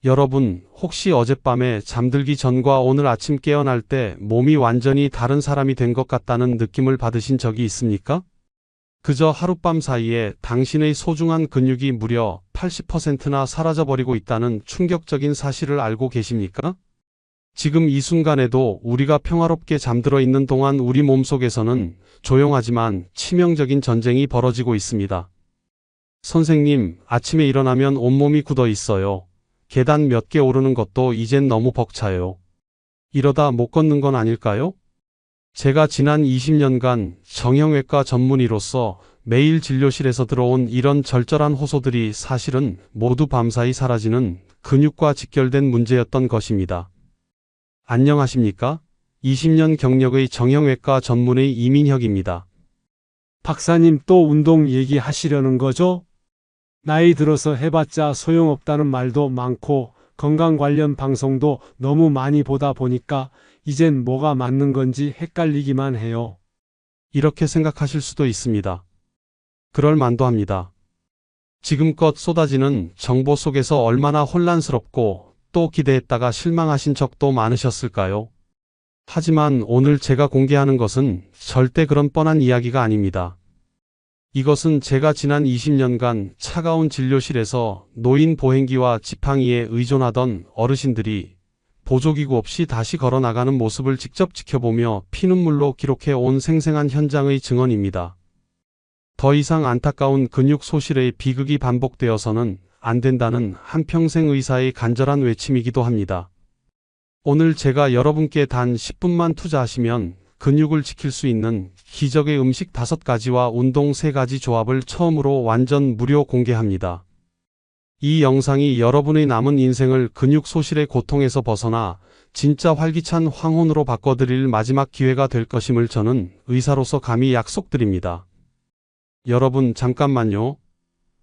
여러분, 혹시 어젯밤에 잠들기 전과 오늘 아침 깨어날 때 몸이 완전히 다른 사람이 된 것 같다는 느낌을 받으신 적이 있습니까? 그저 하룻밤 사이에 당신의 소중한 근육이 무려 80%나 사라져버리고 있다는 충격적인 사실을 알고 계십니까? 지금 이 순간에도 우리가 평화롭게 잠들어 있는 동안 우리 몸속에서는 조용하지만 치명적인 전쟁이 벌어지고 있습니다. 선생님, 아침에 일어나면 온몸이 굳어 있어요. 계단 몇 개 오르는 것도 이젠 너무 벅차요. 이러다 못 걷는 건 아닐까요? 제가 지난 20년간 정형외과 전문의로서 매일 진료실에서 들어온 이런 절절한 호소들이 사실은 모두 밤사이 사라지는 근육과 직결된 문제였던 것입니다. 안녕하십니까? 20년 경력의 정형외과 전문의 이민혁입니다. 박사님 또 운동 얘기하시려는 거죠? 나이 들어서 해봤자 소용없다는 말도 많고 건강 관련 방송도 너무 많이 보다 보니까 이젠 뭐가 맞는 건지 헷갈리기만 해요. 이렇게 생각하실 수도 있습니다. 그럴 만도 합니다. 지금껏 쏟아지는 정보 속에서 얼마나 혼란스럽고 또 기대했다가 실망하신 적도 많으셨을까요? 하지만 오늘 제가 공개하는 것은 절대 그런 뻔한 이야기가 아닙니다. 이것은 제가 지난 20년간 차가운 진료실에서 노인 보행기와 지팡이에 의존하던 어르신들이 보조기구 없이 다시 걸어나가는 모습을 직접 지켜보며 피눈물로 기록해 온 생생한 현장의 증언입니다. 더 이상 안타까운 근육 소실의 비극이 반복되어서는 안 된다는 한평생 의사의 간절한 외침이기도 합니다. 오늘 제가 여러분께 단 10분만 투자하시면 근육을 지킬 수 있는 기적의 음식 5가지와 운동 3가지 조합을 처음으로 완전 무료 공개합니다. 이 영상이 여러분의 남은 인생을 근육 소실의 고통에서 벗어나 진짜 활기찬 황혼으로 바꿔드릴 마지막 기회가 될 것임을 저는 의사로서 감히 약속드립니다. 여러분 잠깐만요.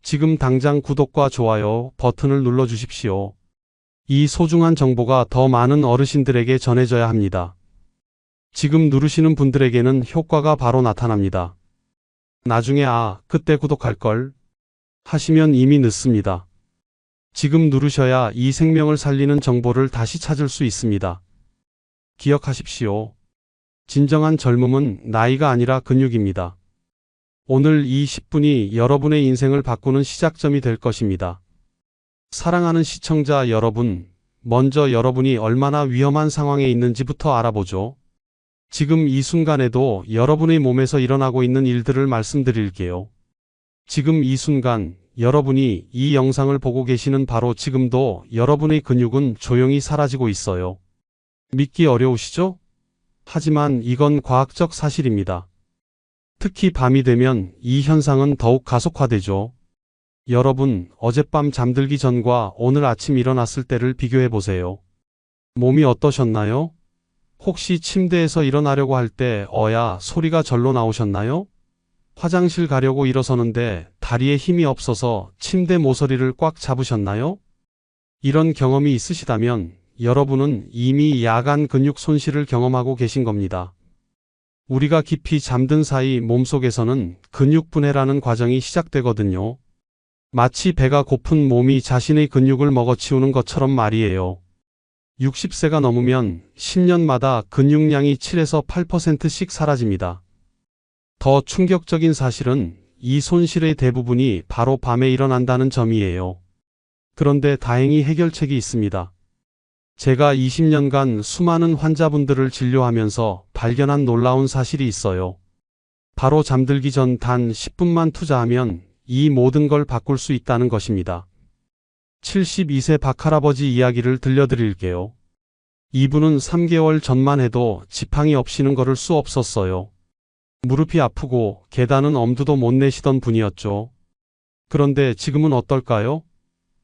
지금 당장 구독과 좋아요 버튼을 눌러주십시오. 이 소중한 정보가 더 많은 어르신들에게 전해져야 합니다. 지금 누르시는 분들에게는 효과가 바로 나타납니다. 나중에 그때 구독할걸 하시면 이미 늦습니다. 지금 누르셔야 이 생명을 살리는 정보를 다시 찾을 수 있습니다. 기억하십시오. 진정한 젊음은 나이가 아니라 근육입니다. 오늘 이 10분이 여러분의 인생을 바꾸는 시작점이 될 것입니다. 사랑하는 시청자 여러분, 먼저 여러분이 얼마나 위험한 상황에 있는지부터 알아보죠. 지금 이 순간에도 여러분의 몸에서 일어나고 있는 일들을 말씀드릴게요. 지금 이 순간 여러분이 이 영상을 보고 계시는 바로 지금도 여러분의 근육은 조용히 사라지고 있어요. 믿기 어려우시죠? 하지만 이건 과학적 사실입니다. 특히 밤이 되면 이 현상은 더욱 가속화되죠. 여러분, 어젯밤 잠들기 전과 오늘 아침 일어났을 때를 비교해 보세요. 몸이 어떠셨나요? 혹시 침대에서 일어나려고 할 때 소리가 절로 나오셨나요? 화장실 가려고 일어서는데 다리에 힘이 없어서 침대 모서리를 꽉 잡으셨나요? 이런 경험이 있으시다면 여러분은 이미 야간 근육 손실을 경험하고 계신 겁니다. 우리가 깊이 잠든 사이 몸속에서는 근육 분해라는 과정이 시작되거든요. 마치 배가 고픈 몸이 자신의 근육을 먹어치우는 것처럼 말이에요. 60세가 넘으면 10년마다 근육량이 7에서 8%씩 사라집니다. 더 충격적인 사실은 이 손실의 대부분이 바로 밤에 일어난다는 점이에요. 그런데 다행히 해결책이 있습니다. 제가 20년간 수많은 환자분들을 진료하면서 발견한 놀라운 사실이 있어요. 바로 잠들기 전 단 10분만 투자하면 이 모든 걸 바꿀 수 있다는 것입니다. 72세 박할아버지 이야기를 들려드릴게요. 이분은 3개월 전만 해도 지팡이 없이는 걸을 수 없었어요. 무릎이 아프고 계단은 엄두도 못 내시던 분이었죠. 그런데 지금은 어떨까요?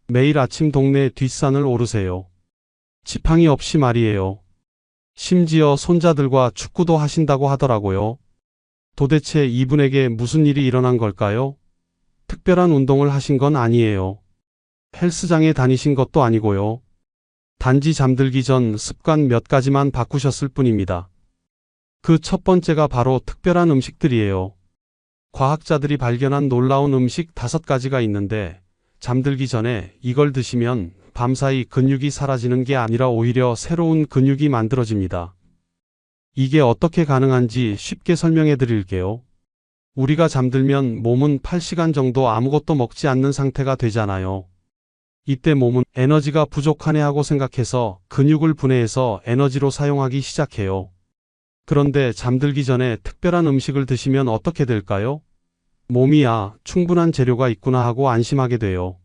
매일 아침 동네 뒷산을 오르세요. 지팡이 없이 말이에요. 심지어 손자들과 축구도 하신다고 하더라고요. 도대체 이분에게 무슨 일이 일어난 걸까요? 특별한 운동을 하신 건 아니에요. 헬스장에 다니신 것도 아니고요. 단지 잠들기 전 습관 몇 가지만 바꾸셨을 뿐입니다. 그 첫 번째가 바로 특별한 음식들이에요. 과학자들이 발견한 놀라운 음식 5가지가 있는데 잠들기 전에 이걸 드시면 밤사이 근육이 사라지는 게 아니라 오히려 새로운 근육이 만들어집니다. 이게 어떻게 가능한지 쉽게 설명해 드릴게요. 우리가 잠들면 몸은 8시간 정도 아무것도 먹지 않는 상태가 되잖아요. 이때 몸은 에너지가 부족하네 하고 생각해서 근육을 분해해서 에너지로 사용하기 시작해요. 그런데 잠들기 전에 특별한 음식을 드시면 어떻게 될까요? 몸이 충분한 재료가 있구나 하고 안심하게 돼요.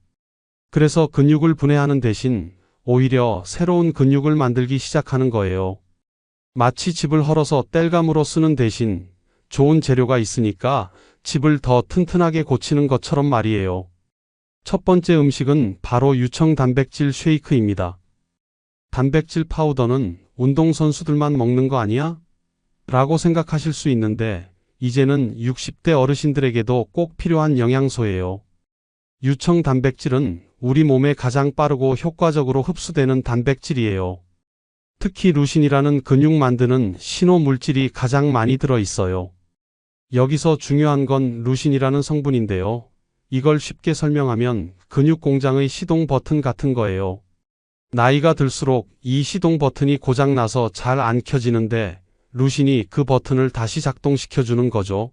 그래서 근육을 분해하는 대신 오히려 새로운 근육을 만들기 시작하는 거예요. 마치 집을 헐어서 땔감으로 쓰는 대신 좋은 재료가 있으니까 집을 더 튼튼하게 고치는 것처럼 말이에요. 첫 번째 음식은 바로 유청 단백질 쉐이크입니다. 단백질 파우더는 운동선수들만 먹는 거 아니야? 라고 생각하실 수 있는데 이제는 60대 어르신들에게도 꼭 필요한 영양소예요. 유청 단백질은 우리 몸에 가장 빠르고 효과적으로 흡수되는 단백질이에요. 특히 루신이라는 근육 만드는 신호 물질이 가장 많이 들어 있어요. 여기서 중요한 건 루신이라는 성분인데요. 이걸 쉽게 설명하면 근육 공장의 시동 버튼 같은 거예요. 나이가 들수록 이 시동 버튼이 고장나서 잘 안 켜지는데 루신이 그 버튼을 다시 작동시켜주는 거죠.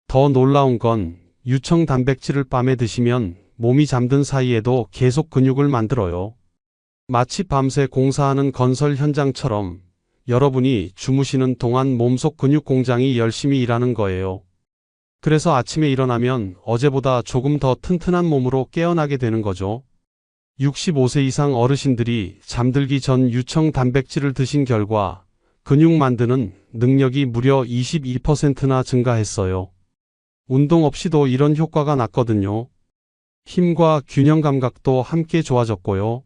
더 놀라운 건 유청 단백질을 밤에 드시면 몸이 잠든 사이에도 계속 근육을 만들어요. 마치 밤새 공사하는 건설 현장처럼 여러분이 주무시는 동안 몸속 근육 공장이 열심히 일하는 거예요. 그래서 아침에 일어나면 어제보다 조금 더 튼튼한 몸으로 깨어나게 되는 거죠. 65세 이상 어르신들이 잠들기 전 유청 단백질을 드신 결과 근육 만드는 능력이 무려 22%나 증가했어요. 운동 없이도 이런 효과가 났거든요. 힘과 균형 감각도 함께 좋아졌고요.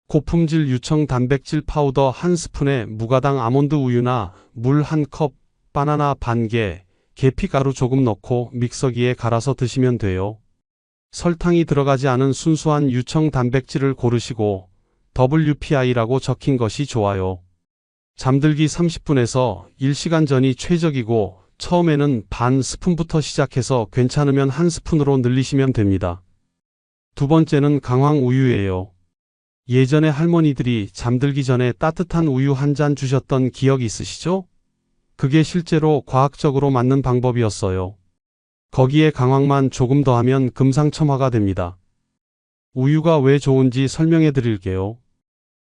고품질 유청 단백질 파우더 한 스푼에 무가당 아몬드 우유나 물 한 컵, 바나나 반 개, 계피가루 조금 넣고 믹서기에 갈아서 드시면 돼요. 설탕이 들어가지 않은 순수한 유청 단백질을 고르시고 WPI라고 적힌 것이 좋아요. 잠들기 30분에서 1시간 전이 최적이고 처음에는 반 스푼부터 시작해서 괜찮으면 한 스푼으로 늘리시면 됩니다. 두 번째는 강황 우유예요. 예전에 할머니들이 잠들기 전에 따뜻한 우유 한 잔 주셨던 기억 있으시죠? 그게 실제로 과학적으로 맞는 방법이었어요. 거기에 강황만 조금 더하면 금상첨화가 됩니다. 우유가 왜 좋은지 설명해 드릴게요.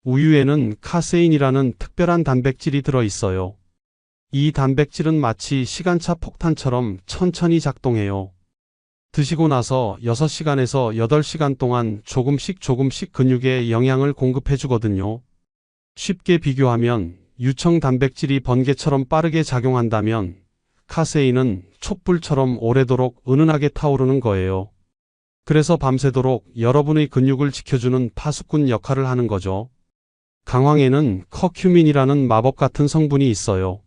우유에는 카세인이라는 특별한 단백질이 들어 있어요. 이 단백질은 마치 시간차 폭탄처럼 천천히 작동해요. 드시고 나서 6시간에서 8시간 동안 조금씩 근육에 영양을 공급해 주거든요. 쉽게 비교하면 유청 단백질이 번개처럼 빠르게 작용한다면 카세인은 촛불처럼 오래도록 은은하게 타오르는 거예요. 그래서 밤새도록 여러분의 근육을 지켜주는 파수꾼 역할을 하는 거죠. 강황에는 커큐민이라는 마법 같은 성분이 있어요.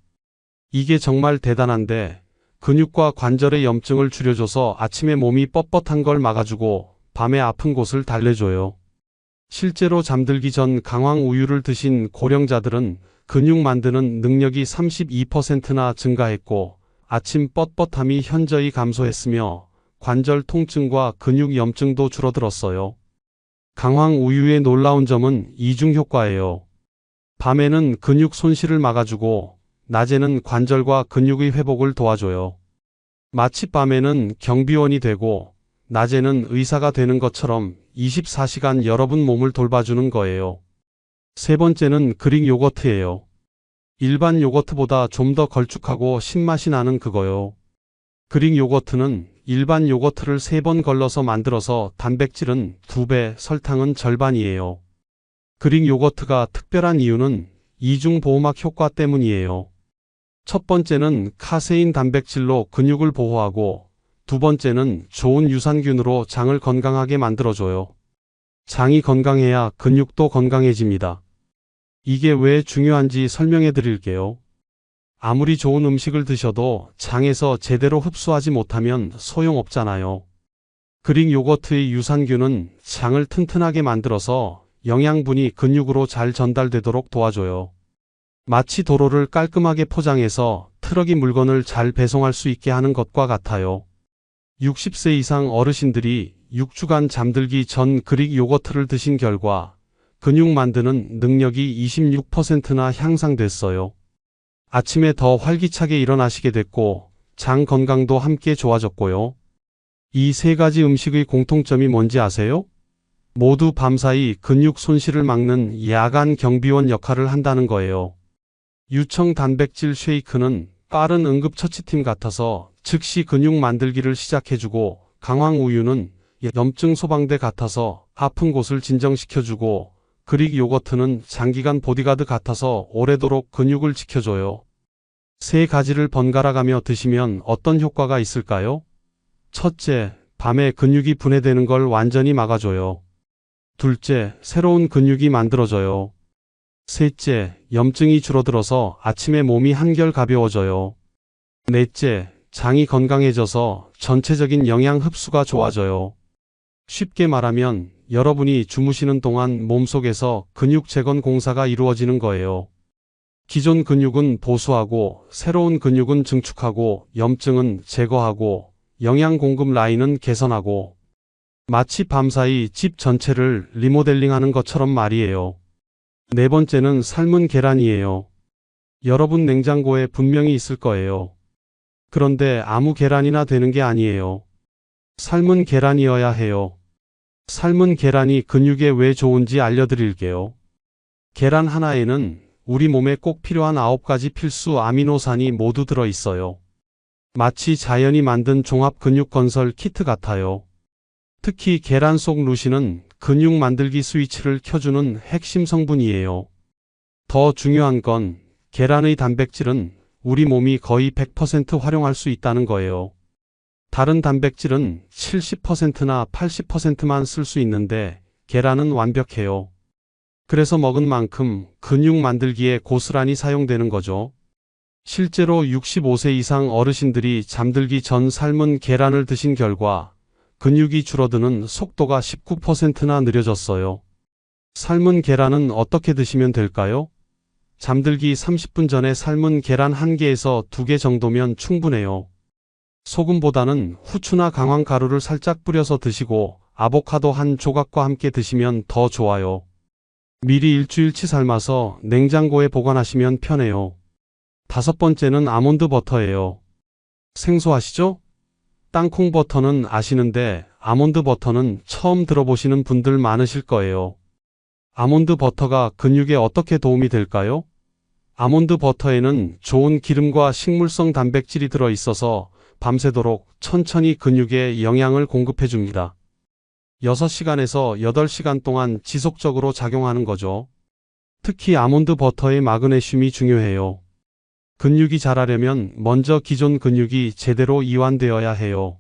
이게 정말 대단한데 근육과 관절의 염증을 줄여줘서 아침에 몸이 뻣뻣한 걸 막아주고 밤에 아픈 곳을 달래줘요. 실제로 잠들기 전 강황 우유를 드신 고령자들은 근육 만드는 능력이 32%나 증가했고 아침 뻣뻣함이 현저히 감소했으며 관절 통증과 근육 염증도 줄어들었어요. 강황 우유의 놀라운 점은 이중 효과예요. 밤에는 근육 손실을 막아주고 낮에는 관절과 근육의 회복을 도와줘요. 마치 밤에는 경비원이 되고 낮에는 의사가 되는 것처럼 24시간 여러분 몸을 돌봐주는 거예요. 세 번째는 그릭 요거트예요. 일반 요거트보다 좀 더 걸쭉하고 신맛이 나는 그거요. 그릭 요거트는 일반 요거트를 3번 걸러서 만들어서 단백질은 2배, 설탕은 절반이에요. 그릭 요거트가 특별한 이유는 이중 보호막 효과 때문이에요. 첫 번째는 카세인 단백질로 근육을 보호하고 두 번째는 좋은 유산균으로 장을 건강하게 만들어줘요. 장이 건강해야 근육도 건강해집니다. 이게 왜 중요한지 설명해 드릴게요. 아무리 좋은 음식을 드셔도 장에서 제대로 흡수하지 못하면 소용없잖아요. 그릭 요거트의 유산균은 장을 튼튼하게 만들어서 영양분이 근육으로 잘 전달되도록 도와줘요. 마치 도로를 깔끔하게 포장해서 트럭이 물건을 잘 배송할 수 있게 하는 것과 같아요. 60세 이상 어르신들이 6주간 잠들기 전 그릭 요거트를 드신 결과 근육 만드는 능력이 26%나 향상됐어요. 아침에 더 활기차게 일어나시게 됐고 장 건강도 함께 좋아졌고요. 이 세 가지 음식의 공통점이 뭔지 아세요? 모두 밤사이 근육 손실을 막는 야간 경비원 역할을 한다는 거예요. 유청 단백질 쉐이크는 빠른 응급처치팀 같아서 즉시 근육 만들기를 시작해주고, 강황 우유는 염증 소방대 같아서 아픈 곳을 진정시켜주고, 그릭 요거트는 장기간 보디가드 같아서 오래도록 근육을 지켜줘요. 세 가지를 번갈아가며 드시면 어떤 효과가 있을까요? 첫째, 밤에 근육이 분해되는 걸 완전히 막아줘요. 둘째, 새로운 근육이 만들어져요. 셋째, 염증이 줄어들어서 아침에 몸이 한결 가벼워져요. 넷째, 장이 건강해져서 전체적인 영양 흡수가 좋아져요. 쉽게 말하면 여러분이 주무시는 동안 몸속에서 근육 재건 공사가 이루어지는 거예요. 기존 근육은 보수하고, 새로운 근육은 증축하고, 염증은 제거하고, 영양 공급 라인은 개선하고, 마치 밤사이 집 전체를 리모델링하는 것처럼 말이에요. 네 번째는 삶은 계란이에요. 여러분 냉장고에 분명히 있을 거예요. 그런데 아무 계란이나 되는 게 아니에요. 삶은 계란이어야 해요. 삶은 계란이 근육에 왜 좋은지 알려드릴게요. 계란 하나에는 우리 몸에 꼭 필요한 9가지 필수 아미노산이 모두 들어 있어요. 마치 자연이 만든 종합 근육 건설 키트 같아요. 특히 계란 속 루신은 근육 만들기 스위치를 켜주는 핵심 성분이에요. 더 중요한 건 계란의 단백질은 우리 몸이 거의 100% 활용할 수 있다는 거예요. 다른 단백질은 70%나 80%만 쓸 수 있는데 계란은 완벽해요. 그래서 먹은 만큼 근육 만들기에 고스란히 사용되는 거죠. 실제로 65세 이상 어르신들이 잠들기 전 삶은 계란을 드신 결과 근육이 줄어드는 속도가 19%나 느려졌어요. 삶은 계란은 어떻게 드시면 될까요? 잠들기 30분 전에 삶은 계란 1개에서 2개 정도면 충분해요. 소금보다는 후추나 강황가루를 살짝 뿌려서 드시고 아보카도 한 조각과 함께 드시면 더 좋아요. 미리 일주일치 삶아서 냉장고에 보관하시면 편해요. 다섯 번째는 아몬드 버터예요. 생소하시죠? 땅콩 버터는 아시는데 아몬드 버터는 처음 들어보시는 분들 많으실 거예요. 아몬드 버터가 근육에 어떻게 도움이 될까요? 아몬드 버터에는 좋은 기름과 식물성 단백질이 들어 있어서 밤새도록 천천히 근육에 영양을 공급해 줍니다. 6시간에서 8시간 동안 지속적으로 작용하는 거죠. 특히 아몬드 버터의 마그네슘이 중요해요. 근육이 자라려면 먼저 기존 근육이 제대로 이완되어야 해요.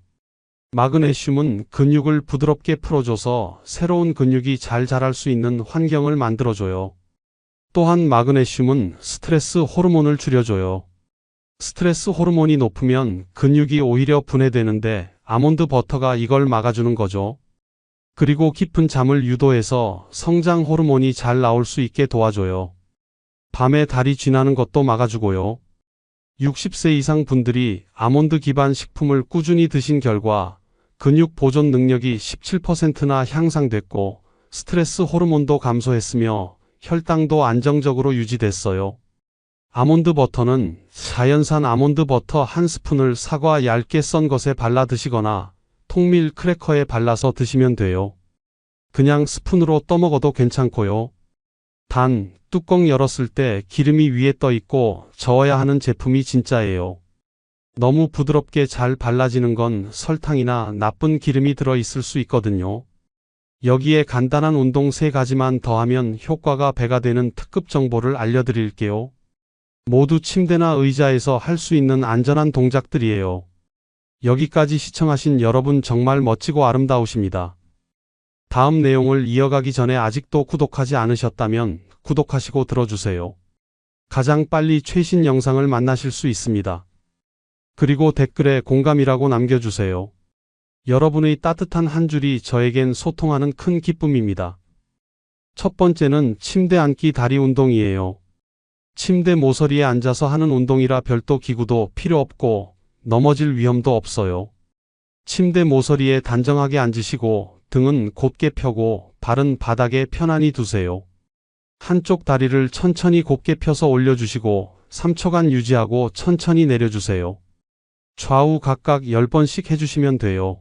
마그네슘은 근육을 부드럽게 풀어줘서 새로운 근육이 잘 자랄 수 있는 환경을 만들어줘요. 또한 마그네슘은 스트레스 호르몬을 줄여줘요. 스트레스 호르몬이 높으면 근육이 오히려 분해되는데 아몬드 버터가 이걸 막아주는 거죠. 그리고 깊은 잠을 유도해서 성장 호르몬이 잘 나올 수 있게 도와줘요. 밤에 다리 쥐나는 것도 막아주고요. 60세 이상 분들이 아몬드 기반 식품을 꾸준히 드신 결과 근육 보존 능력이 17%나 향상됐고 스트레스 호르몬도 감소했으며 혈당도 안정적으로 유지됐어요. 아몬드 버터는 자연산 아몬드 버터 한 스푼을 사과 얇게 썬 것에 발라 드시거나 통밀 크래커에 발라서 드시면 돼요. 그냥 스푼으로 떠먹어도 괜찮고요. 단, 뚜껑 열었을 때 기름이 위에 떠 있고 저어야 하는 제품이 진짜예요. 너무 부드럽게 잘 발라지는 건 설탕이나 나쁜 기름이 들어 있을 수 있거든요. 여기에 간단한 운동 3가지만 더하면 효과가 배가 되는 특급 정보를 알려드릴게요. 모두 침대나 의자에서 할 수 있는 안전한 동작들이에요. 여기까지 시청하신 여러분 정말 멋지고 아름다우십니다. 다음 내용을 이어가기 전에 아직도 구독하지 않으셨다면 구독하시고 들어주세요. 가장 빨리 최신 영상을 만나실 수 있습니다. 그리고 댓글에 공감이라고 남겨주세요. 여러분의 따뜻한 한 줄이 저에겐 소통하는 큰 기쁨입니다. 첫 번째는 침대 앉기 다리 운동이에요. 침대 모서리에 앉아서 하는 운동이라 별도 기구도 필요 없고 넘어질 위험도 없어요. 침대 모서리에 단정하게 앉으시고 등은 곧게 펴고 발은 바닥에 편안히 두세요. 한쪽 다리를 천천히 곧게 펴서 올려주시고 3초간 유지하고 천천히 내려주세요. 좌우 각각 10번씩 해주시면 돼요.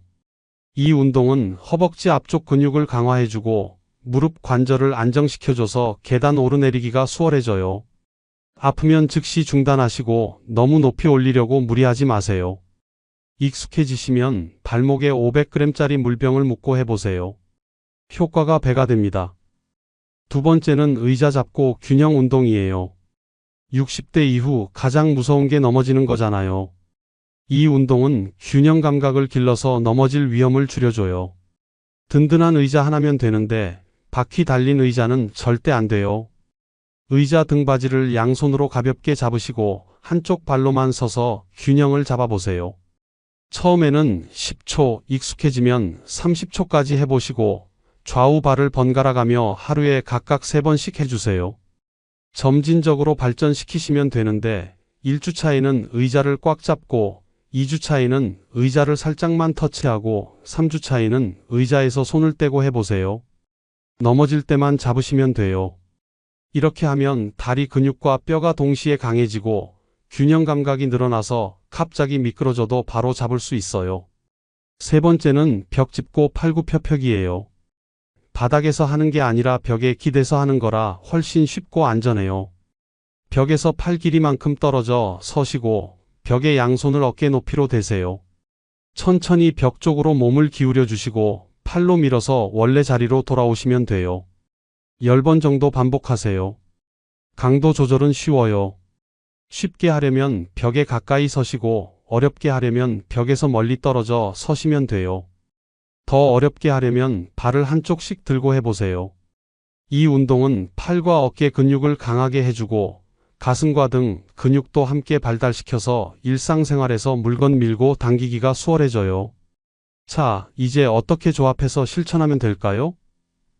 이 운동은 허벅지 앞쪽 근육을 강화해주고 무릎 관절을 안정시켜줘서 계단 오르내리기가 수월해져요. 아프면 즉시 중단하시고 너무 높이 올리려고 무리하지 마세요. 익숙해지시면 발목에 500g짜리 물병을 묶고 해보세요. 효과가 배가 됩니다. 두 번째는 의자 잡고 균형 운동이에요. 60대 이후 가장 무서운 게 넘어지는 거잖아요. 이 운동은 균형 감각을 길러서 넘어질 위험을 줄여줘요. 든든한 의자 하나면 되는데 바퀴 달린 의자는 절대 안 돼요. 의자 등받이를 양손으로 가볍게 잡으시고 한쪽 발로만 서서 균형을 잡아보세요. 처음에는 10초, 익숙해지면 30초까지 해보시고 좌우 발을 번갈아 가며 하루에 각각 3번씩 해주세요. 점진적으로 발전시키시면 되는데 1주차에는 의자를 꽉 잡고 2주차에는 의자를 살짝만 터치하고 3주차에는 의자에서 손을 떼고 해보세요. 넘어질 때만 잡으시면 돼요. 이렇게 하면 다리 근육과 뼈가 동시에 강해지고 균형 감각이 늘어나서 갑자기 미끄러져도 바로 잡을 수 있어요. 세 번째는 벽 짚고 팔굽혀펴기예요. 바닥에서 하는 게 아니라 벽에 기대서 하는 거라 훨씬 쉽고 안전해요. 벽에서 팔 길이만큼 떨어져 서시고 벽에 양손을 어깨 높이로 대세요. 천천히 벽 쪽으로 몸을 기울여 주시고 팔로 밀어서 원래 자리로 돌아오시면 돼요. 10번 정도 반복하세요. 강도 조절은 쉬워요. 쉽게 하려면 벽에 가까이 서시고 어렵게 하려면 벽에서 멀리 떨어져 서시면 돼요. 더 어렵게 하려면 발을 한쪽씩 들고 해보세요. 이 운동은 팔과 어깨 근육을 강하게 해주고 가슴과 등 근육도 함께 발달시켜서 일상생활에서 물건 밀고 당기기가 수월해져요. 자, 이제 어떻게 조합해서 실천하면 될까요?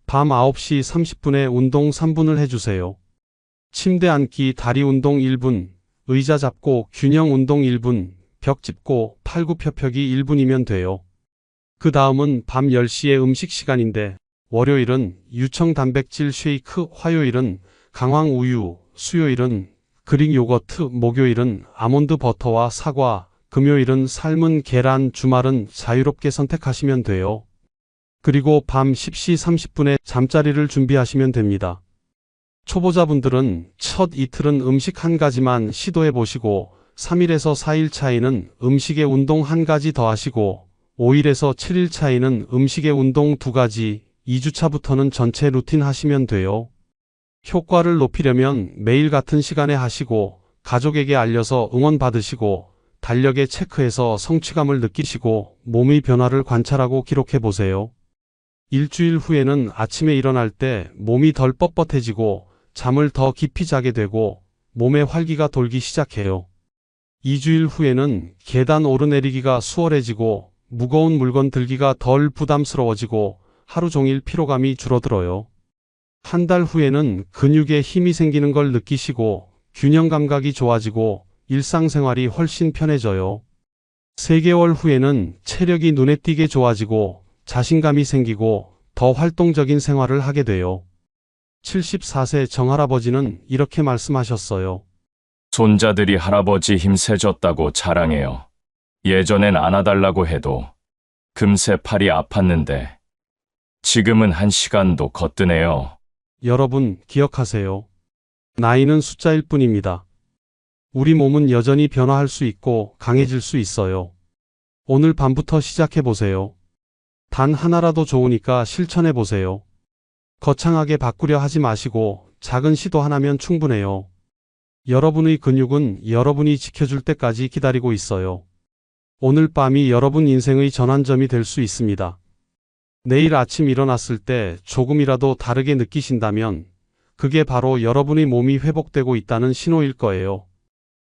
밤 9시 30분에 운동 3분을 해주세요. 침대 앉기 다리 운동 1분, 의자 잡고 균형 운동 1분, 벽 짚고 팔굽혀펴기 1분이면 돼요. 그 다음은 밤 10시에 음식 시간인데 월요일은 유청 단백질 쉐이크, 화요일은 강황 우유, 수요일은 그릭 요거트, 목요일은 아몬드 버터와 사과, 금요일은 삶은 계란, 주말은 자유롭게 선택하시면 돼요. 그리고 밤 10시 30분에 잠자리를 준비하시면 됩니다. 초보자분들은 첫 이틀은 음식 한 가지만 시도해 보시고 3일에서 4일 차이는 음식에 운동 한 가지 더 하시고 5일에서 7일 차이는 음식에 운동 2가지, 2주차부터는 전체 루틴 하시면 돼요. 효과를 높이려면 매일 같은 시간에 하시고 가족에게 알려서 응원 받으시고 달력에 체크해서 성취감을 느끼시고 몸의 변화를 관찰하고 기록해 보세요. 일주일 후에는 아침에 일어날 때 몸이 덜 뻣뻣해지고 잠을 더 깊이 자게 되고 몸에 활기가 돌기 시작해요. 2주일 후에는 계단 오르내리기가 수월해지고 무거운 물건 들기가 덜 부담스러워지고 하루 종일 피로감이 줄어들어요. 한 달 후에는 근육에 힘이 생기는 걸 느끼시고 균형 감각이 좋아지고 일상생활이 훨씬 편해져요. 3개월 후에는 체력이 눈에 띄게 좋아지고 자신감이 생기고 더 활동적인 생활을 하게 돼요. 74세 정할아버지는 이렇게 말씀하셨어요. 손자들이 할아버지 힘 세졌다고 자랑해요. 예전엔 안아달라고 해도 금세 팔이 아팠는데 지금은 1시간도 거뜬해요. 여러분 기억하세요. 나이는 숫자일 뿐입니다. 우리 몸은 여전히 변화할 수 있고 강해질 수 있어요. 오늘 밤부터 시작해 보세요. 단 하나라도 좋으니까 실천해 보세요. 거창하게 바꾸려 하지 마시고 작은 시도 하나면 충분해요. 여러분의 근육은 여러분이 지켜줄 때까지 기다리고 있어요. 오늘 밤이 여러분 인생의 전환점이 될 수 있습니다. 내일 아침 일어났을 때 조금이라도 다르게 느끼신다면 그게 바로 여러분의 몸이 회복되고 있다는 신호일 거예요.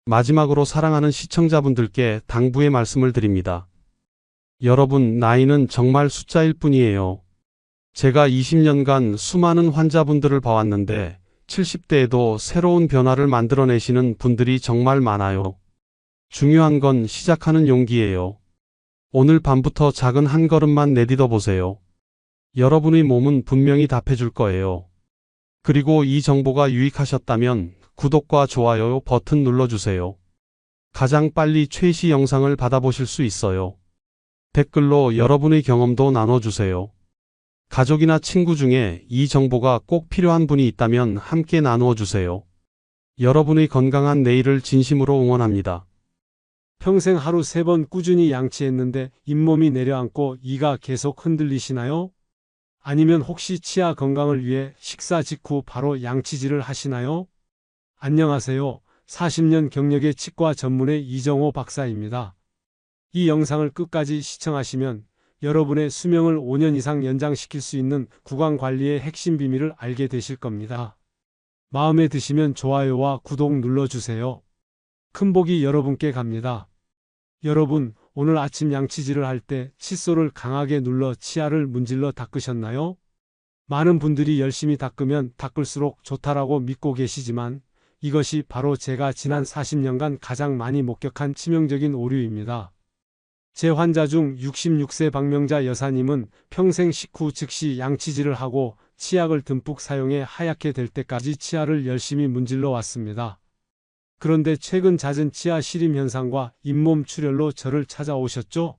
마지막으로 사랑하는 시청자분들께 당부의 말씀을 드립니다. 여러분, 나이는 정말 숫자일 뿐이에요. 제가 20년간 수많은 환자분들을 봐왔는데 70대에도 새로운 변화를 만들어내시는 분들이 정말 많아요. 중요한 건 시작하는 용기예요. 오늘 밤부터 작은 한 걸음만 내딛어 보세요. 여러분의 몸은 분명히 답해줄 거예요. 그리고 이 정보가 유익하셨다면 구독과 좋아요 버튼 눌러주세요. 가장 빨리 최씨 영상을 받아보실 수 있어요. 댓글로 여러분의 경험도 나눠주세요. 가족이나 친구 중에 이 정보가 꼭 필요한 분이 있다면 함께 나누어 주세요. 여러분의 건강한 내일을 진심으로 응원합니다. 평생 하루 3번 꾸준히 양치했는데 잇몸이 내려앉고 이가 계속 흔들리시나요? 아니면 혹시 치아 건강을 위해 식사 직후 바로 양치질을 하시나요? 안녕하세요. 40년 경력의 치과 전문의 이정호 박사입니다. 이 영상을 끝까지 시청하시면 여러분의 수명을 5년 이상 연장시킬 수 있는 구강 관리의 핵심 비밀을 알게 되실 겁니다. 마음에 드시면 좋아요와 구독 눌러주세요. 큰 복이 여러분께 갑니다. 여러분, 오늘 아침 양치질을 할 때 칫솔을 강하게 눌러 치아를 문질러 닦으셨나요? 많은 분들이 열심히 닦으면 닦을수록 좋다라고 믿고 계시지만 이것이 바로 제가 지난 40년간 가장 많이 목격한 치명적인 오류입니다. 제 환자 중 66세 박명자 여사님은 평생 식후 즉시 양치질을 하고 치약을 듬뿍 사용해 하얗게 될 때까지 치아를 열심히 문질러 왔습니다. 그런데 최근 잦은 치아 시림 현상과 잇몸 출혈로 저를 찾아오셨죠?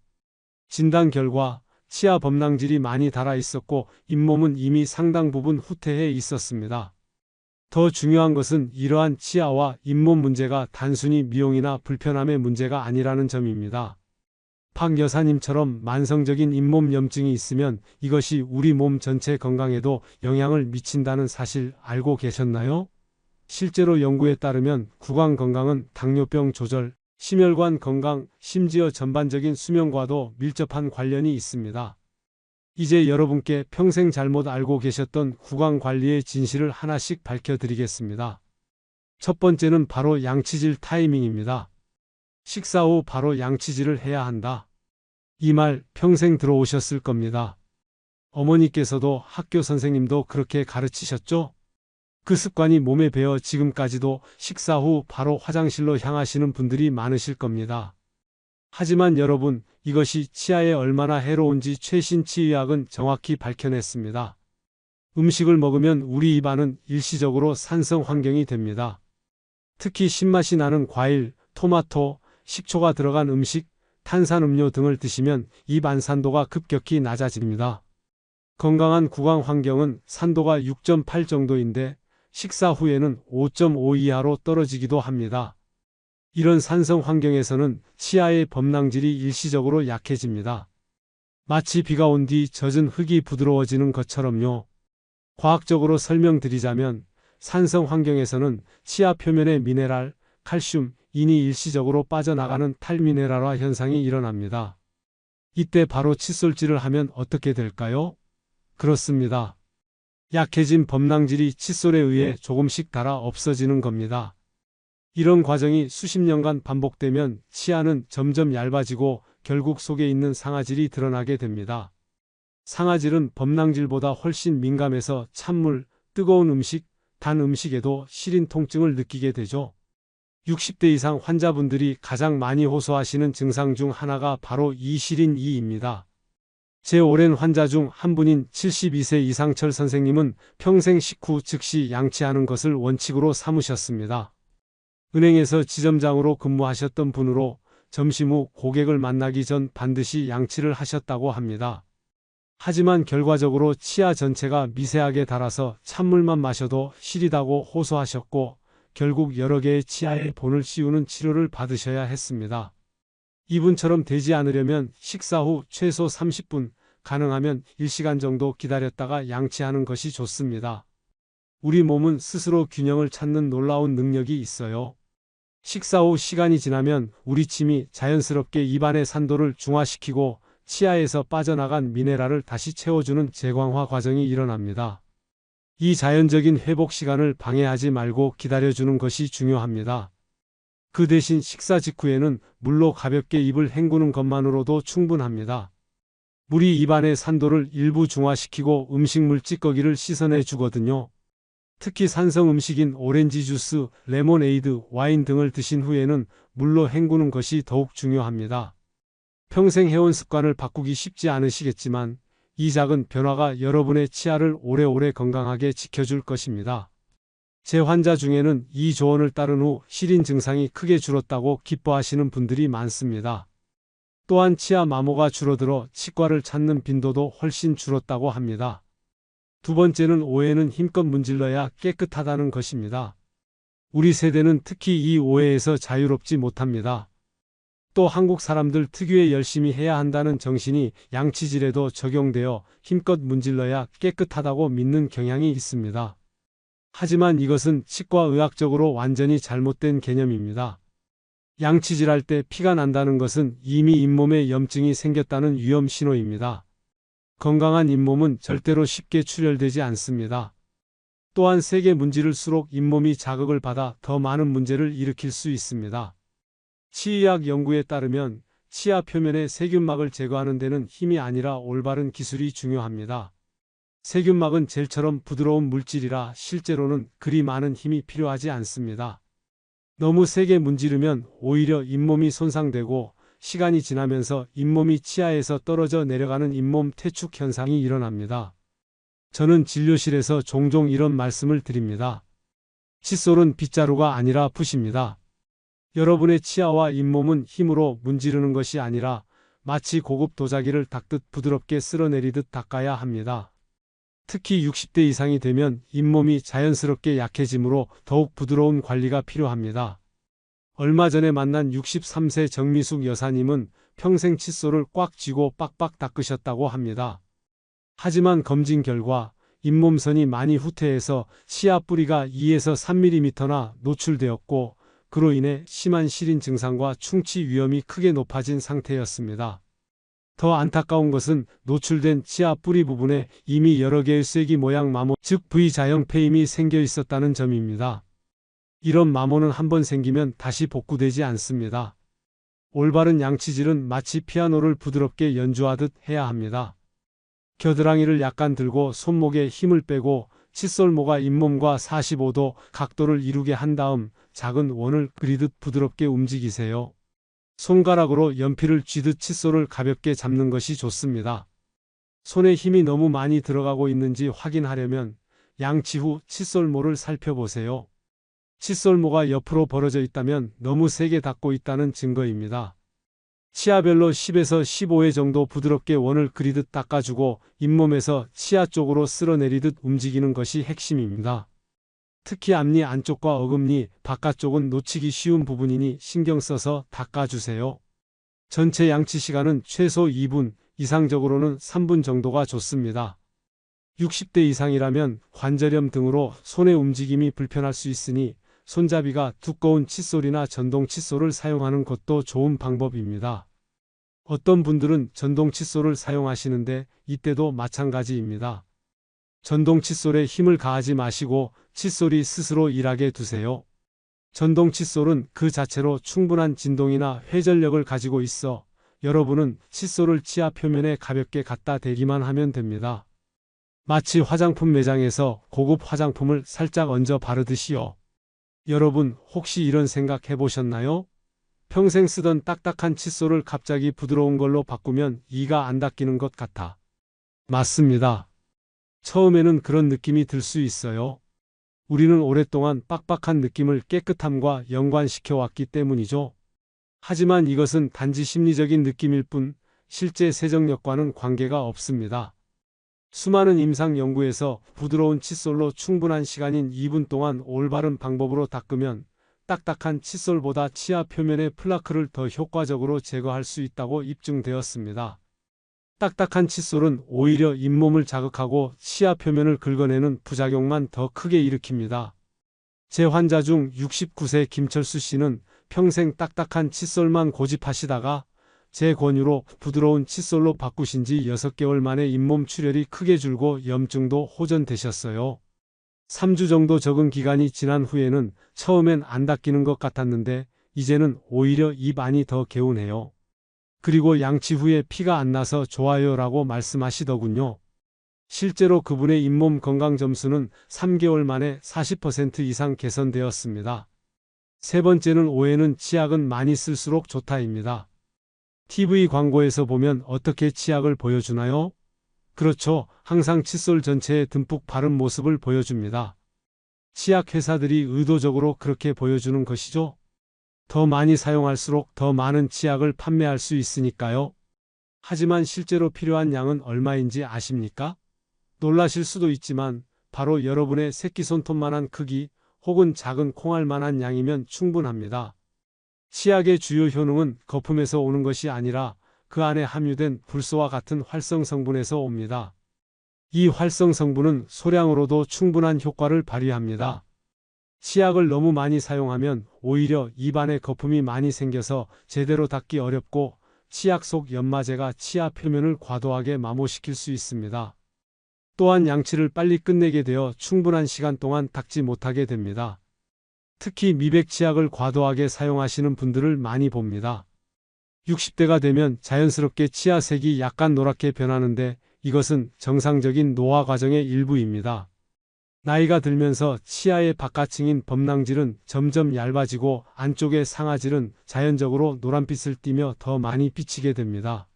진단 결과 치아 범낭질이 많이 닳아 있었고 잇몸은 이미 상당 부분 후퇴해 있었습니다. 더 중요한 것은 이러한 치아와 잇몸 문제가 단순히 미용이나 불편함의 문제가 아니라는 점입니다. 박 여사님처럼 만성적인 잇몸 염증이 있으면 이것이 우리 몸 전체 건강에도 영향을 미친다는 사실 알고 계셨나요? 실제로 연구에 따르면 구강 건강은 당뇨병 조절, 심혈관 건강, 심지어 전반적인 수명과도 밀접한 관련이 있습니다. 이제 여러분께 평생 잘못 알고 계셨던 구강 관리의 진실을 하나씩 밝혀드리겠습니다. 첫 번째는 바로 양치질 타이밍입니다. 식사 후 바로 양치질을 해야 한다. 이 말 평생 들어오셨을 겁니다. 어머니께서도 학교 선생님도 그렇게 가르치셨죠? 그 습관이 몸에 배어 지금까지도 식사 후 바로 화장실로 향하시는 분들이 많으실 겁니다. 하지만 여러분, 이것이 치아에 얼마나 해로운지 최신 치의학은 정확히 밝혀냈습니다. 음식을 먹으면 우리 입안은 일시적으로 산성 환경이 됩니다. 특히 신맛이 나는 과일, 토마토, 식초가 들어간 음식, 탄산음료 등을 드시면 입 안 산도가 급격히 낮아집니다. 건강한 구강 환경은 산도가 6.8 정도인데 식사 후에는 5.5 이하로 떨어지기도 합니다. 이런 산성 환경에서는 치아의 범낭질이 일시적으로 약해집니다. 마치 비가 온 뒤 젖은 흙이 부드러워지는 것처럼요. 과학적으로 설명드리자면 산성 환경에서는 치아 표면의 미네랄, 칼슘, 인이 일시적으로 빠져나가는 탈미네랄화 현상이 일어납니다. 이때 바로 칫솔질을 하면 어떻게 될까요? 그렇습니다. 약해진 범낭질이 칫솔에 의해 조금씩 닳아 없어지는 겁니다. 이런 과정이 수십 년간 반복되면 치아는 점점 얇아지고 결국 속에 있는 상아질이 드러나게 됩니다. 상아질은 범낭질보다 훨씬 민감해서 찬물, 뜨거운 음식, 단 음식에도 시린 통증을 느끼게 되죠. 60대 이상 환자분들이 가장 많이 호소하시는 증상 중 하나가 바로 이 시린 이입니다. 제 오랜 환자 중 한 분인 72세 이상철 선생님은 평생 식후 즉시 양치하는 것을 원칙으로 삼으셨습니다. 은행에서 지점장으로 근무하셨던 분으로 점심 후 고객을 만나기 전 반드시 양치를 하셨다고 합니다. 하지만 결과적으로 치아 전체가 미세하게 닳아서 찬물만 마셔도 시리다고 호소하셨고 결국 여러 개의 치아에 본을 씌우는 치료를 받으셔야 했습니다. 이분처럼 되지 않으려면 식사 후 최소 30분, 가능하면 1시간 정도 기다렸다가 양치하는 것이 좋습니다. 우리 몸은 스스로 균형을 찾는 놀라운 능력이 있어요. 식사 후 시간이 지나면 우리 침이 자연스럽게 입안의 산도를 중화시키고 치아에서 빠져나간 미네랄을 다시 채워주는 재광화 과정이 일어납니다. 이 자연적인 회복 시간을 방해하지 말고 기다려주는 것이 중요합니다. 그 대신 식사 직후에는 물로 가볍게 입을 헹구는 것만으로도 충분합니다. 물이 입안의 산도를 일부 중화시키고 음식물 찌꺼기를 씻어내 주거든요. 특히 산성 음식인 오렌지 주스, 레모네이드, 와인 등을 드신 후에는 물로 헹구는 것이 더욱 중요합니다. 평생 해온 습관을 바꾸기 쉽지 않으시겠지만 이 작은 변화가 여러분의 치아를 오래오래 건강하게 지켜줄 것입니다. 제 환자 중에는 이 조언을 따른 후 시린 증상이 크게 줄었다고 기뻐하시는 분들이 많습니다. 또한 치아 마모가 줄어들어 치과를 찾는 빈도도 훨씬 줄었다고 합니다. 두 번째는 오해는 힘껏 문질러야 깨끗하다는 것입니다. 우리 세대는 특히 이 오해에서 자유롭지 못합니다. 또 한국 사람들 특유의 열심히 해야 한다는 정신이 양치질에도 적용되어 힘껏 문질러야 깨끗하다고 믿는 경향이 있습니다. 하지만 이것은 치과의학적으로 완전히 잘못된 개념입니다. 양치질할 때 피가 난다는 것은 이미 잇몸에 염증이 생겼다는 위험 신호입니다. 건강한 잇몸은 절대로 쉽게 출혈되지 않습니다. 또한 세게 문지를수록 잇몸이 자극을 받아 더 많은 문제를 일으킬 수 있습니다. 치의학 연구에 따르면 치아 표면의 세균막을 제거하는 데는 힘이 아니라 올바른 기술이 중요합니다. 세균막은 젤처럼 부드러운 물질이라 실제로는 그리 많은 힘이 필요하지 않습니다. 너무 세게 문지르면 오히려 잇몸이 손상되고 시간이 지나면서 잇몸이 치아에서 떨어져 내려가는 잇몸 퇴축 현상이 일어납니다. 저는 진료실에서 종종 이런 말씀을 드립니다. 칫솔은 빗자루가 아니라 붓입니다. 여러분의 치아와 잇몸은 힘으로 문지르는 것이 아니라 마치 고급 도자기를 닦듯 부드럽게 쓸어내리듯 닦아야 합니다. 특히 60대 이상이 되면 잇몸이 자연스럽게 약해지므로 더욱 부드러운 관리가 필요합니다. 얼마 전에 만난 63세 정미숙 여사님은 평생 칫솔을 꽉 쥐고 빡빡 닦으셨다고 합니다. 하지만 검진 결과 잇몸선이 많이 후퇴해서 치아 뿌리가 2에서 3mm나 노출되었고 그로 인해 심한 시린 증상과 충치 위험이 크게 높아진 상태였습니다. 더 안타까운 것은 노출된 치아 뿌리 부분에 이미 여러 개의 쐐기 모양 마모, 즉 V자형 패임이 생겨 있었다는 점입니다. 이런 마모는 한번 생기면 다시 복구되지 않습니다. 올바른 양치질은 마치 피아노를 부드럽게 연주하듯 해야 합니다. 겨드랑이를 약간 들고 손목에 힘을 빼고 칫솔모가 잇몸과 45도 각도를 이루게 한 다음 작은 원을 그리듯 부드럽게 움직이세요. 손가락으로 연필을 쥐듯 칫솔을 가볍게 잡는 것이 좋습니다. 손에 힘이 너무 많이 들어가고 있는지 확인하려면 양치 후 칫솔모를 살펴보세요. 칫솔모가 옆으로 벌어져 있다면 너무 세게 닿고 있다는 증거입니다. 치아별로 10에서 15회 정도 부드럽게 원을 그리듯 닦아주고 잇몸에서 치아 쪽으로 쓸어내리듯 움직이는 것이 핵심입니다. 특히 앞니 안쪽과 어금니 바깥쪽은 놓치기 쉬운 부분이니 신경 써서 닦아주세요. 전체 양치 시간은 최소 2분, 이상적으로는 3분 정도가 좋습니다. 60대 이상이라면 관절염 등으로 손의 움직임이 불편할 수 있으니 손잡이가 두꺼운 칫솔이나 전동 칫솔을 사용하는 것도 좋은 방법입니다. 어떤 분들은 전동 칫솔을 사용하시는데 이때도 마찬가지입니다. 전동 칫솔에 힘을 가하지 마시고 칫솔이 스스로 일하게 두세요. 전동 칫솔은 그 자체로 충분한 진동이나 회전력을 가지고 있어 여러분은 칫솔을 치아 표면에 가볍게 갖다 대기만 하면 됩니다. 마치 화장품 매장에서 고급 화장품을 살짝 얹어 바르듯이요. 여러분 혹시 이런 생각 해보셨나요? 평생 쓰던 딱딱한 칫솔을 갑자기 부드러운 걸로 바꾸면 이가 안 닦이는 것 같아. 맞습니다. 처음에는 그런 느낌이 들 수 있어요. 우리는 오랫동안 빡빡한 느낌을 깨끗함과 연관시켜 왔기 때문이죠. 하지만 이것은 단지 심리적인 느낌일 뿐 실제 세정력과는 관계가 없습니다. 수많은 임상 연구에서 부드러운 칫솔로 충분한 시간인 2분 동안 올바른 방법으로 닦으면 딱딱한 칫솔보다 치아 표면의 플라크를 더 효과적으로 제거할 수 있다고 입증되었습니다. 딱딱한 칫솔은 오히려 잇몸을 자극하고 치아 표면을 긁어내는 부작용만 더 크게 일으킵니다. 제 환자 중 69세 김철수 씨는 평생 딱딱한 칫솔만 고집하시다가 제 권유로 부드러운 칫솔로 바꾸신 지 6개월 만에 잇몸 출혈이 크게 줄고 염증도 호전되셨어요. 3주 정도 적응 기간이 지난 후에는 처음엔 안 닦이는 것 같았는데 이제는 오히려 입 안이 더 개운해요. 그리고 양치 후에 피가 안 나서 좋아요 라고 말씀하시더군요. 실제로 그분의 잇몸 건강 점수는 3개월 만에 40% 이상 개선되었습니다. 세 번째는 오해는 치약은 많이 쓸수록 좋다입니다. TV 광고에서 보면 어떻게 치약을 보여주나요? 그렇죠. 항상 칫솔 전체에 듬뿍 바른 모습을 보여줍니다. 치약 회사들이 의도적으로 그렇게 보여주는 것이죠. 더 많이 사용할수록 더 많은 치약을 판매할 수 있으니까요. 하지만 실제로 필요한 양은 얼마인지 아십니까? 놀라실 수도 있지만 바로 여러분의 새끼손톱만한 크기 혹은 작은 콩알만한 양이면 충분합니다. 치약의 주요 효능은 거품에서 오는 것이 아니라 그 안에 함유된 불소와 같은 활성 성분에서 옵니다. 이 활성 성분은 소량으로도 충분한 효과를 발휘합니다. 치약을 너무 많이 사용하면 오히려 입안에 거품이 많이 생겨서 제대로 닦기 어렵고 치약 속 연마제가 치아 표면을 과도하게 마모시킬 수 있습니다. 또한 양치를 빨리 끝내게 되어 충분한 시간 동안 닦지 못하게 됩니다. 특히 미백 치약을 과도하게 사용하시는 분들을 많이 봅니다. 60대가 되면 자연스럽게 치아색이 약간 노랗게 변하는데 이것은 정상적인 노화 과정의 일부입니다. 나이가 들면서 치아의 바깥층인 범낭질은 점점 얇아지고 안쪽의 상아질은 자연적으로 노란빛을 띠며 더 많이 비치게 됩니다.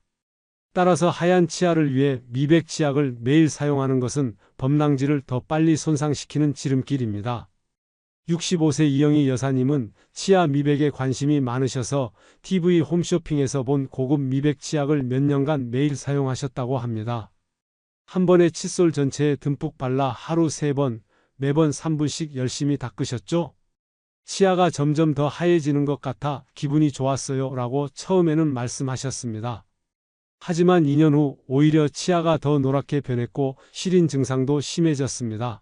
따라서 하얀 치아를 위해 미백 치약을 매일 사용하는 것은 범낭질을 더 빨리 손상시키는 지름길입니다. 65세 이영희 여사님은 치아 미백에 관심이 많으셔서 TV 홈쇼핑에서 본 고급 미백 치약을 몇 년간 매일 사용하셨다고 합니다. 한 번에 칫솔 전체에 듬뿍 발라 하루 3번, 매번 3분씩 열심히 닦으셨죠? 치아가 점점 더 하얘지는 것 같아 기분이 좋았어요 라고 처음에는 말씀하셨습니다. 하지만 2년 후 오히려 치아가 더 노랗게 변했고 시린 증상도 심해졌습니다.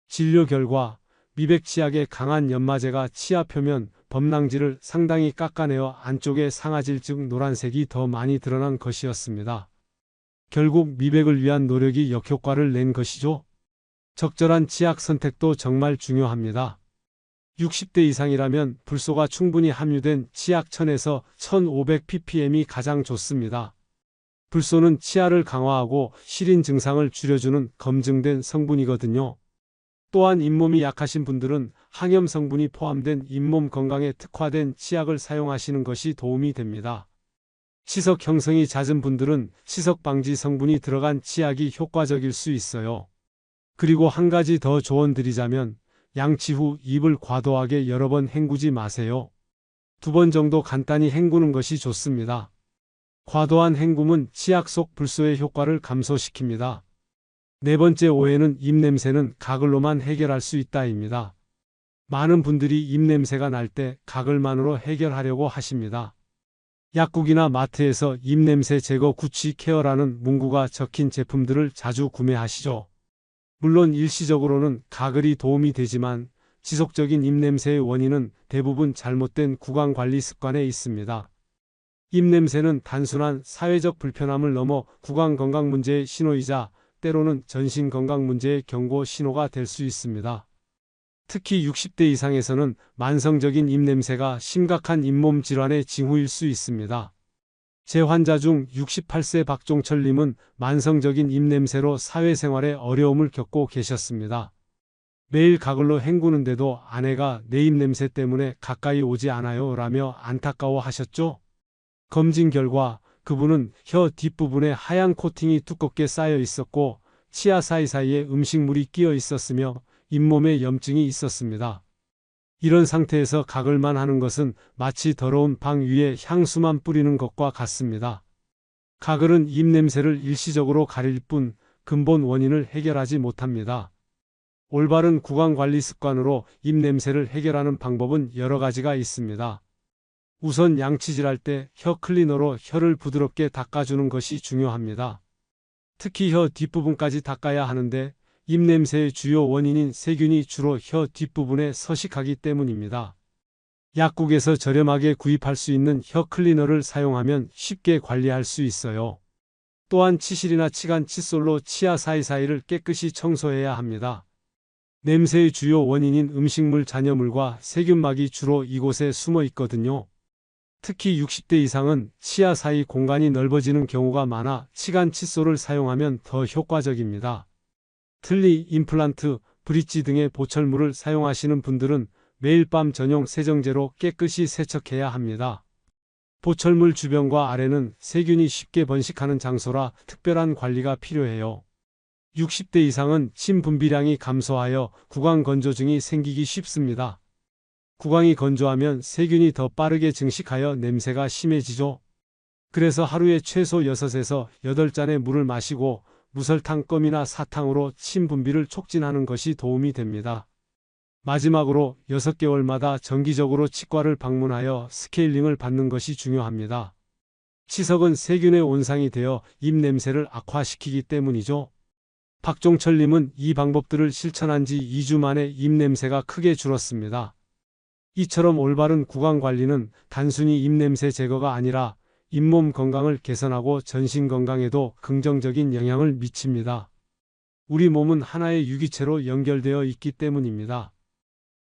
진료 결과 미백 치약의 강한 연마제가 치아 표면 범낭질을 상당히 깎아내어 안쪽에 상아질 즉 노란색이 더 많이 드러난 것이었습니다. 결국 미백을 위한 노력이 역효과를 낸 것이죠. 적절한 치약 선택도 정말 중요합니다. 60대 이상이라면 불소가 충분히 함유된 치약 1000에서 1500ppm이 가장 좋습니다. 불소는 치아를 강화하고 시린 증상을 줄여주는 검증된 성분이거든요. 또한 잇몸이 약하신 분들은 항염 성분이 포함된 잇몸 건강에 특화된 치약을 사용하시는 것이 도움이 됩니다. 치석 형성이 잦은 분들은 치석 방지 성분이 들어간 치약이 효과적일 수 있어요. 그리고 한 가지 더 조언 드리자면 양치 후 입을 과도하게 여러 번 헹구지 마세요. 2번 정도 간단히 헹구는 것이 좋습니다. 과도한 헹굼은 치약 속 불소의 효과를 감소시킵니다. 4번째 오해는 입냄새는 가글로만 해결할 수 있다입니다. 많은 분들이 입냄새가 날 때 가글만으로 해결하려고 하십니다. 약국이나 마트에서 입냄새 제거 구취 케어라는 문구가 적힌 제품들을 자주 구매하시죠. 물론 일시적으로는 가글이 도움이 되지만 지속적인 입냄새의 원인은 대부분 잘못된 구강관리 습관에 있습니다. 입냄새는 단순한 사회적 불편함을 넘어 구강건강 문제의 신호이자 때로는 전신건강 문제의 경고 신호가 될 수 있습니다. 특히 60대 이상에서는 만성적인 입냄새가 심각한 잇몸 질환의 징후일 수 있습니다. 제 환자 중 68세 박종철님은 만성적인 입냄새로 사회생활에 어려움을 겪고 계셨습니다. 매일 가글로 헹구는데도 아내가 내 입냄새 때문에 가까이 오지 않아요 라며 안타까워하셨죠? 검진 결과 그분은 혀 뒷부분에 하얀 코팅이 두껍게 쌓여 있었고 치아 사이사이에 음식물이 끼어 있었으며 잇몸에 염증이 있었습니다. 이런 상태에서 가글만 하는 것은 마치 더러운 방 위에 향수만 뿌리는 것과 같습니다. 가글은 입냄새를 일시적으로 가릴 뿐 근본 원인을 해결하지 못합니다. 올바른 구강관리 습관으로 입냄새를 해결하는 방법은 여러 가지가 있습니다. 우선 양치질할 때 혀 클리너로 혀를 부드럽게 닦아주는 것이 중요합니다. 특히 혀 뒷부분까지 닦아야 하는데 입냄새의 주요 원인인 세균이 주로 혀 뒷부분에 서식하기 때문입니다. 약국에서 저렴하게 구입할 수 있는 혀 클리너를 사용하면 쉽게 관리할 수 있어요. 또한 치실이나 치간 칫솔로 치아 사이사이를 깨끗이 청소해야 합니다. 냄새의 주요 원인인 음식물 잔여물과 세균막이 주로 이곳에 숨어 있거든요. 특히 60대 이상은 치아 사이 공간이 넓어지는 경우가 많아 치간 칫솔을 사용하면 더 효과적입니다. 틀니, 임플란트, 브릿지 등의 보철물을 사용하시는 분들은 매일 밤 전용 세정제로 깨끗이 세척해야 합니다. 보철물 주변과 아래는 세균이 쉽게 번식하는 장소라 특별한 관리가 필요해요. 60대 이상은 침 분비량이 감소하여 구강 건조증이 생기기 쉽습니다. 구강이 건조하면 세균이 더 빠르게 증식하여 냄새가 심해지죠. 그래서 하루에 최소 6에서 8잔의 물을 마시고 무설탕 껌이나 사탕으로 침 분비를 촉진하는 것이 도움이 됩니다. 마지막으로 6개월마다 정기적으로 치과를 방문하여 스케일링을 받는 것이 중요합니다. 치석은 세균의 온상이 되어 입 냄새를 악화시키기 때문이죠. 박종철님은 이 방법들을 실천한 지 2주 만에 입 냄새가 크게 줄었습니다. 이처럼 올바른 구강 관리는 단순히 입 냄새 제거가 아니라 잇몸 건강을 개선하고 전신 건강에도 긍정적인 영향을 미칩니다. 우리 몸은 하나의 유기체로 연결되어 있기 때문입니다.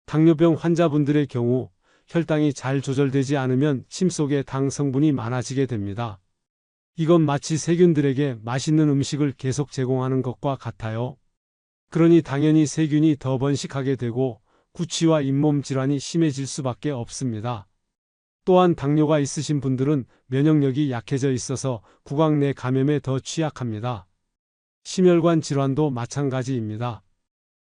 당뇨병 환자분들의 경우 혈당이 잘 조절되지 않으면 침 속에 당 성분이 많아지게 됩니다. 이건 마치 세균들에게 맛있는 음식을 계속 제공하는 것과 같아요. 그러니 당연히 세균이 더 번식하게 되고 구취와 잇몸 질환이 심해질 수밖에 없습니다. 또한 당뇨가 있으신 분들은 면역력이 약해져 있어서 구강 내 감염에 더 취약합니다. 심혈관 질환도 마찬가지입니다.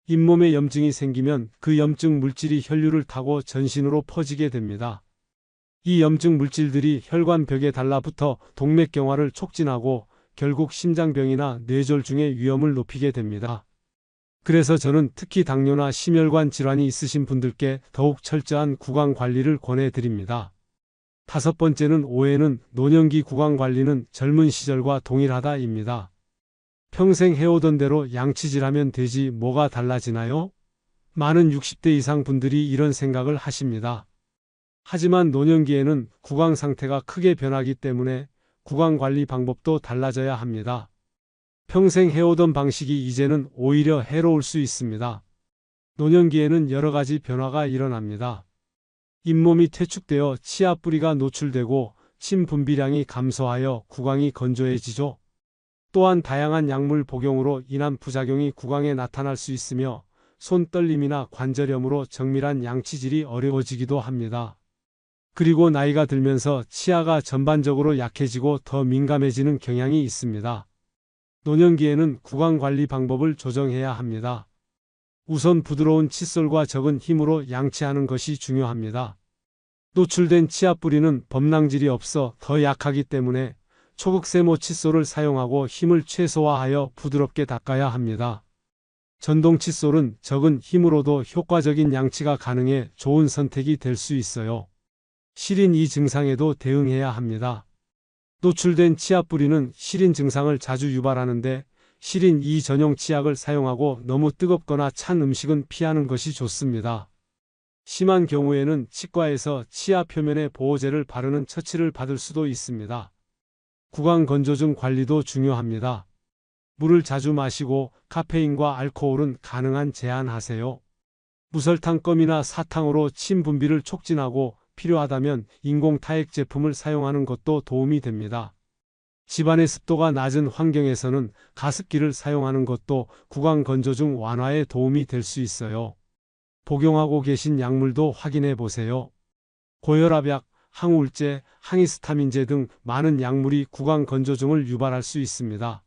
잇몸에 염증이 생기면 그 염증 물질이 혈류를 타고 전신으로 퍼지게 됩니다. 이 염증 물질들이 혈관벽에 달라붙어 동맥경화를 촉진하고 결국 심장병이나 뇌졸중의 위험을 높이게 됩니다. 그래서 저는 특히 당뇨나 심혈관 질환이 있으신 분들께 더욱 철저한 구강 관리를 권해드립니다. 5번째는 오해는 노년기 구강 관리는 젊은 시절과 동일하다입니다. 평생 해오던 대로 양치질하면 되지 뭐가 달라지나요? 많은 60대 이상 분들이 이런 생각을 하십니다. 하지만 노년기에는 구강 상태가 크게 변하기 때문에 구강 관리 방법도 달라져야 합니다. 평생 해오던 방식이 이제는 오히려 해로울 수 있습니다. 노년기에는 여러 가지 변화가 일어납니다. 잇몸이 퇴축되어 치아 뿌리가 노출되고 침 분비량이 감소하여 구강이 건조해지죠. 또한 다양한 약물 복용으로 인한 부작용이 구강에 나타날 수 있으며 손 떨림이나 관절염으로 정밀한 양치질이 어려워지기도 합니다. 그리고 나이가 들면서 치아가 전반적으로 약해지고 더 민감해지는 경향이 있습니다. 노년기에는 구강 관리 방법을 조정해야 합니다. 우선 부드러운 칫솔과 적은 힘으로 양치하는 것이 중요합니다. 노출된 치아 뿌리는 범랑질이 없어 더 약하기 때문에 초극세모 칫솔을 사용하고 힘을 최소화하여 부드럽게 닦아야 합니다. 전동 칫솔은 적은 힘으로도 효과적인 양치가 가능해 좋은 선택이 될 수 있어요. 시린 이 증상에도 대응해야 합니다. 노출된 치아 뿌리는 시린 증상을 자주 유발하는데 시린 이 전용 치약을 사용하고 너무 뜨겁거나 찬 음식은 피하는 것이 좋습니다. 심한 경우에는 치과에서 치아 표면에 보호제를 바르는 처치를 받을 수도 있습니다. 구강 건조증 관리도 중요합니다. 물을 자주 마시고 카페인과 알코올은 가능한 제한하세요. 무설탕 껌이나 사탕으로 침 분비를 촉진하고 필요하다면 인공 타액 제품을 사용하는 것도 도움이 됩니다. 집안의 습도가 낮은 환경에서는 가습기를 사용하는 것도 구강 건조증 완화에 도움이 될 수 있어요. 복용하고 계신 약물도 확인해 보세요. 고혈압약, 항우울제, 항히스타민제 등 많은 약물이 구강 건조증을 유발할 수 있습니다.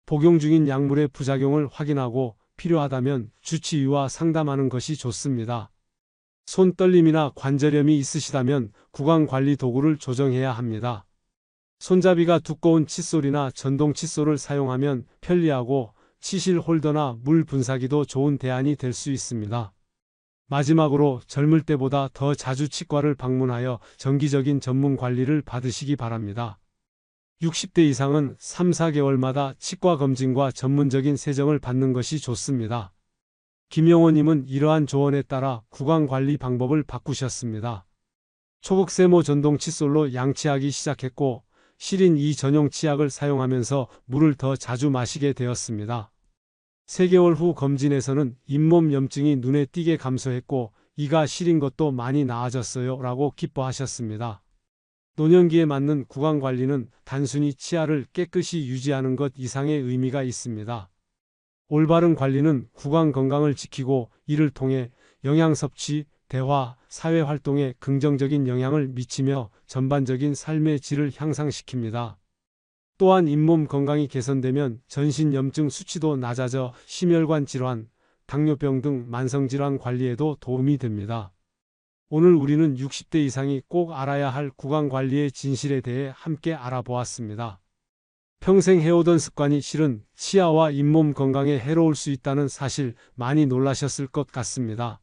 복용 중인 약물의 부작용을 확인하고 필요하다면 주치의와 상담하는 것이 좋습니다. 손 떨림이나 관절염이 있으시다면 구강 관리 도구를 조정해야 합니다. 손잡이가 두꺼운 칫솔이나 전동 칫솔을 사용하면 편리하고 치실 홀더나 물 분사기도 좋은 대안이 될 수 있습니다. 마지막으로 젊을 때보다 더 자주 치과를 방문하여 정기적인 전문 관리를 받으시기 바랍니다. 60대 이상은 3, 4개월마다 치과 검진과 전문적인 세정을 받는 것이 좋습니다. 김영호님은 이러한 조언에 따라 구강 관리 방법을 바꾸셨습니다. 초극세모 전동 칫솔로 양치하기 시작했고 시린 이 전용 치약을 사용하면서 물을 더 자주 마시게 되었습니다. 3개월 후 검진에서는 잇몸 염증이 눈에 띄게 감소했고 이가 시린 것도 많이 나아졌어요 라고 기뻐하셨습니다. 노년기에 맞는 구강 관리는 단순히 치아를 깨끗이 유지하는 것 이상의 의미가 있습니다. 올바른 관리는 구강 건강을 지키고 이를 통해 영양 섭취, 대화, 사회 활동에 긍정적인 영향을 미치며 전반적인 삶의 질을 향상시킵니다. 또한 잇몸 건강이 개선되면 전신염증 수치도 낮아져 심혈관 질환, 당뇨병 등 만성질환 관리에도 도움이 됩니다. 오늘 우리는 60대 이상이 꼭 알아야 할 구강 관리의 진실에 대해 함께 알아보았습니다. 평생 해오던 습관이 실은 치아와 잇몸 건강에 해로울 수 있다는 사실 많이 놀라셨을 것 같습니다.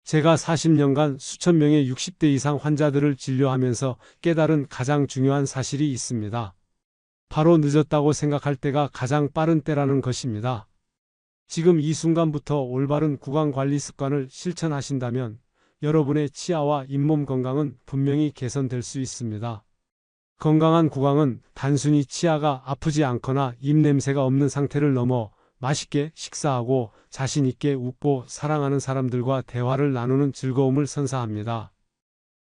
제가 40년간 수천 명의 60대 이상 환자들을 진료하면서 깨달은 가장 중요한 사실이 있습니다. 바로 늦었다고 생각할 때가 가장 빠른 때라는 것입니다. 지금 이 순간부터 올바른 구강 관리 습관을 실천하신다면 여러분의 치아와 잇몸 건강은 분명히 개선될 수 있습니다. 건강한 구강은 단순히 치아가 아프지 않거나 입냄새가 없는 상태를 넘어 맛있게 식사하고 자신 있게 웃고 사랑하는 사람들과 대화를 나누는 즐거움을 선사합니다.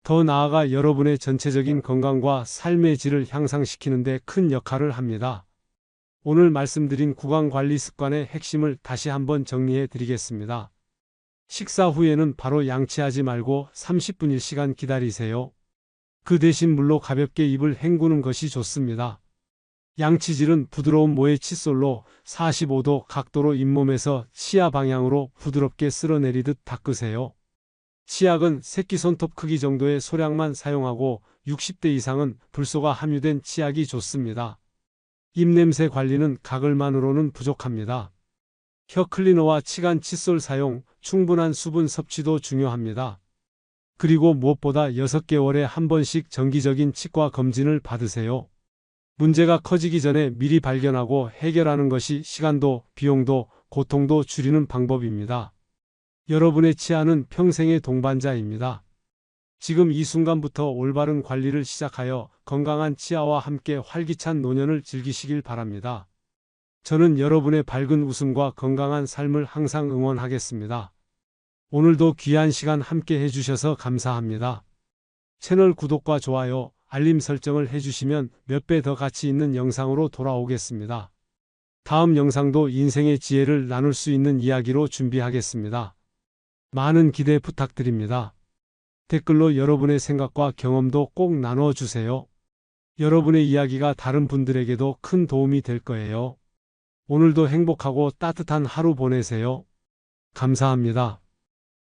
더 나아가 여러분의 전체적인 건강과 삶의 질을 향상시키는 데 큰 역할을 합니다. 오늘 말씀드린 구강 관리 습관의 핵심을 다시 한번 정리해 드리겠습니다. 식사 후에는 바로 양치하지 말고 30분 1시간 기다리세요. 그 대신 물로 가볍게 입을 헹구는 것이 좋습니다. 양치질은 부드러운 모의 칫솔로 45도 각도로 잇몸에서 치아 방향으로 부드럽게 쓸어내리듯 닦으세요. 치약은 새끼손톱 크기 정도의 소량만 사용하고 60대 이상은 불소가 함유된 치약이 좋습니다. 입냄새 관리는 가글만으로는 부족합니다. 혀 클리너와 치간 칫솔 사용, 충분한 수분 섭취도 중요합니다. 그리고 무엇보다 6개월에 한 번씩 정기적인 치과 검진을 받으세요. 문제가 커지기 전에 미리 발견하고 해결하는 것이 시간도, 비용도, 고통도 줄이는 방법입니다. 여러분의 치아는 평생의 동반자입니다. 지금 이 순간부터 올바른 관리를 시작하여 건강한 치아와 함께 활기찬 노년을 즐기시길 바랍니다. 저는 여러분의 밝은 웃음과 건강한 삶을 항상 응원하겠습니다. 오늘도 귀한 시간 함께 해주셔서 감사합니다. 채널 구독과 좋아요, 알림 설정을 해주시면 몇 배 더 가치 있는 영상으로 돌아오겠습니다. 다음 영상도 인생의 지혜를 나눌 수 있는 이야기로 준비하겠습니다. 많은 기대 부탁드립니다. 댓글로 여러분의 생각과 경험도 꼭 나누어 주세요. 여러분의 이야기가 다른 분들에게도 큰 도움이 될 거예요. 오늘도 행복하고 따뜻한 하루 보내세요. 감사합니다.